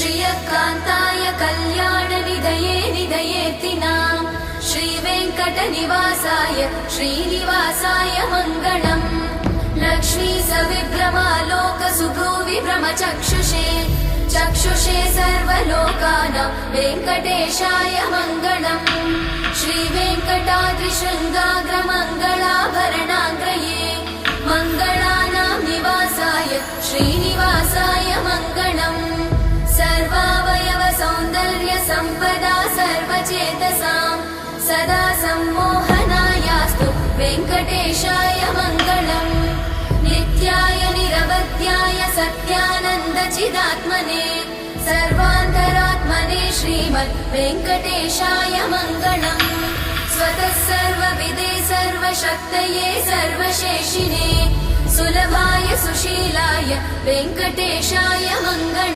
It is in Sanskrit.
श्रियकान्ताय कल्याणनिधये निधयेऽर्थिनाम् श्रीवेङ्कटनिवासाय श्रीनिवासाय मङ्गलम् लक्ष्मी सविभ्रमालोकसुभ्रूविभ्रमचक्षुषे चक्षुषे सर्वलोकानां वेङ्कटेशाय मङ्गलम् श्रीवेङ्कटाद्रिशृङ्गाग्रमङ्गलाभरणाग्रये मङ्गलानां निवासाय श्रीनिवासाय मङ्गलम् सर्वावयव सौन्दर्य सम्पदा सर्वचेतसां सदा सम्मोहनायास्तु वेङ्कटेशाय मङ्गलम् नित्याय निरवध्याय सत्यानन्दचिदात्मने सर्वान्तरात्मने श्रीमद् वेङ्कटेशाय मङ्गलम् स्वतः सर्वविदे सर्वशक्तये सर्वशेषिने सुलभाय सुशीलाय वेङ्कटेशाय मङ्गलम्।